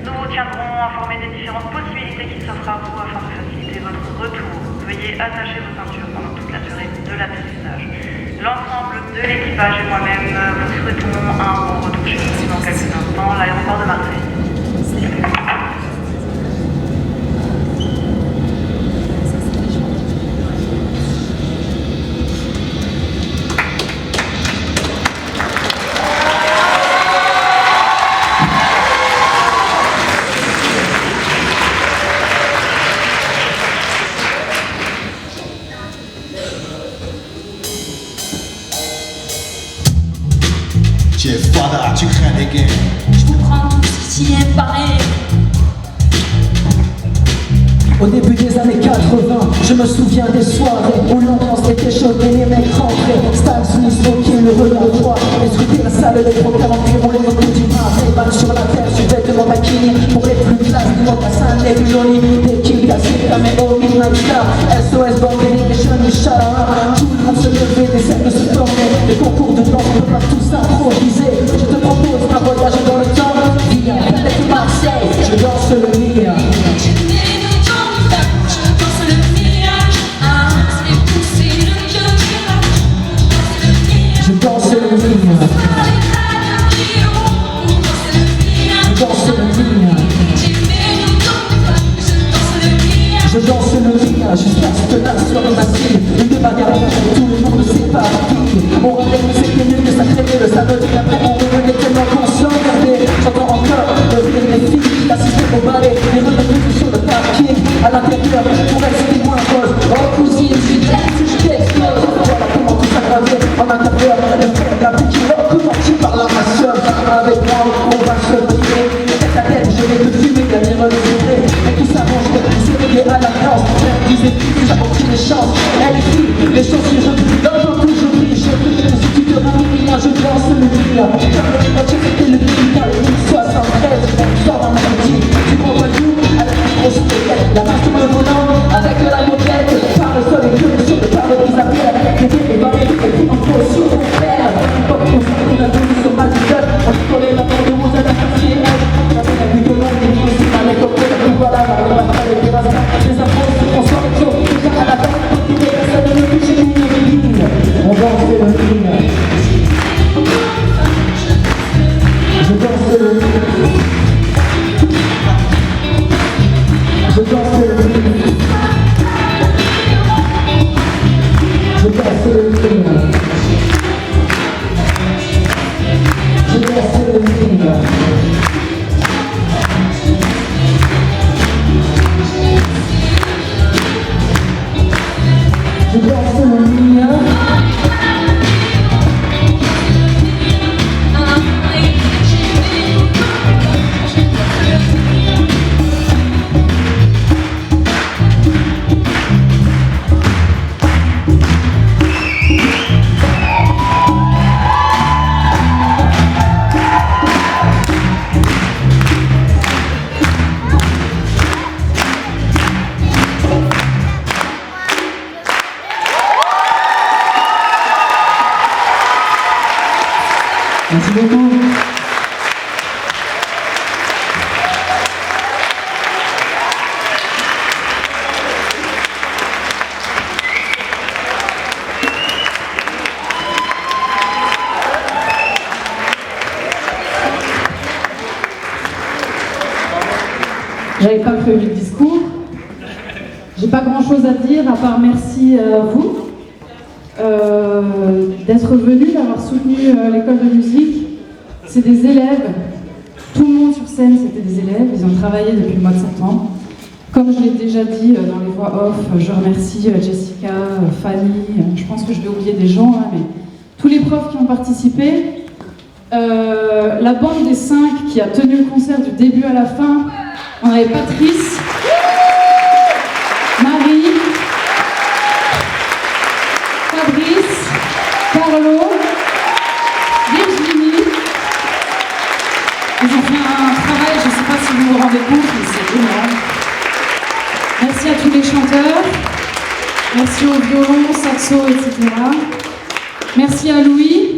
Nous vous tiendrons informés des différentes possibilités qui s'offrent à vous afin de faciliter votre retour. Veuillez attacher vos ceintures pendant toute la durée de l'atterrissage. L'ensemble de l'équipage et moi-même vous souhaitons un bon retour chez nous dans quelques instants à l'aéroport de Marseille. Father, tu crains les guerres. Je comprends tout ce qui est pareil. Au début des années 80, je me souviens des soirées où l'ambiance était chaude et les mecs rentraient. Stan Smith, Smoky, le regard droit, et scruter la salle des programmes environ les motos du mar. Les balles sur la terre, suivaient de mon maquille. Pour les plus classes, du mocassin, les plus jolis. Des kills cassés, comme mes home midnight star. SOS, Bambini, et Johnny Chalard. Tout le monde se levait, des cercles se formaient. Les concours de danse, on peut pas tout s'improviser. Je te propose un voyage dans le temps. Via planète Marseille, je danse le mire. Je danse le mire. Je danse le mire. Je danse le mire jusqu'à ce que la soirée massive. Une de bagarre, tout le monde s'éparpille. On rappelle que c'était mieux que ça craignait le samedi. Après on revenait tellement qu'on s'emmerdait. J'entends encore le rire des filles qui assistaient au ballet. Les revenus sur le parking. À l'intérieur, pour elle c'était moins rose. Oh cousine, je t'explose. Voilà comment tout s'aggraver en intérieur. Le frère d'un petit comment tu parles à ma soeur. Avec moi, on va se tirer. Tête à tête, je vais te fumer, la mire le secret. Et tout s'arrange, c'est réglé à la danse. Elle disait, ça aucune chance. Elle dit, les chaussures, je prie, l'entends toujours brille. Je prie, si tu te ramis, moi je danse le mire. Quand tu fais le mire, car les 1073, on sort un mardi. Tu comprends tout, avec une grosse tête. La main sur le volant, avec la moquette. Par le sol et que sur le pare d'Isabelle. Les pieds et balais, et puis en gros sur ton père. Comme on s'en a donné sur ma gueule. On se collait la porte de rose à la quartier. J'avais la vue de l'homme, et nous aussi, à l'école, et voilà, on va faire les terrasses. Les infos se transforment en chose. Déjà à la base, continuer, personne ne touche les lignes. On danse le mire. Je danse le mire. Je danse le mire. Je danse le mire. Je danse le mire. Je danse le mire. Merci beaucoup. J'avais pas prévu le discours. J'ai pas grand chose à dire à part merci à vous d'être venus, d'avoir soutenu l'école de musique. C'est des élèves. Tout le monde sur scène, c'était des élèves. Ils ont travaillé depuis le mois de septembre. Comme je l'ai déjà dit dans les voix off, je remercie Jessica, Fanny, je pense que je vais oublier des gens, hein, mais tous les profs qui ont participé. La bande des 5 qui a tenu le concert du début à la fin. On avait Patrice, Marie, Fabrice, Carlo, Virginie. Ils ont fait un travail, je ne sais pas si vous vous rendez compte, mais c'est énorme. Merci à tous les chanteurs, merci au violon, saxo, etc. Merci à Louis.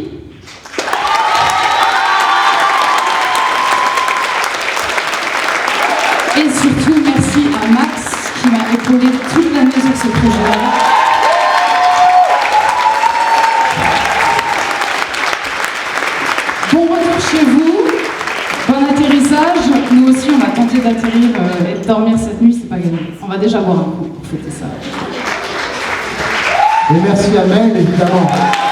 Et surtout, merci à Max qui m'a épaulé toute l'année sur ce projet-là. obligé d'atterrir et de dormir cette nuit, c'est pas gagné. On va déjà boire un coup pour fêter ça. Et merci à Mel, évidemment.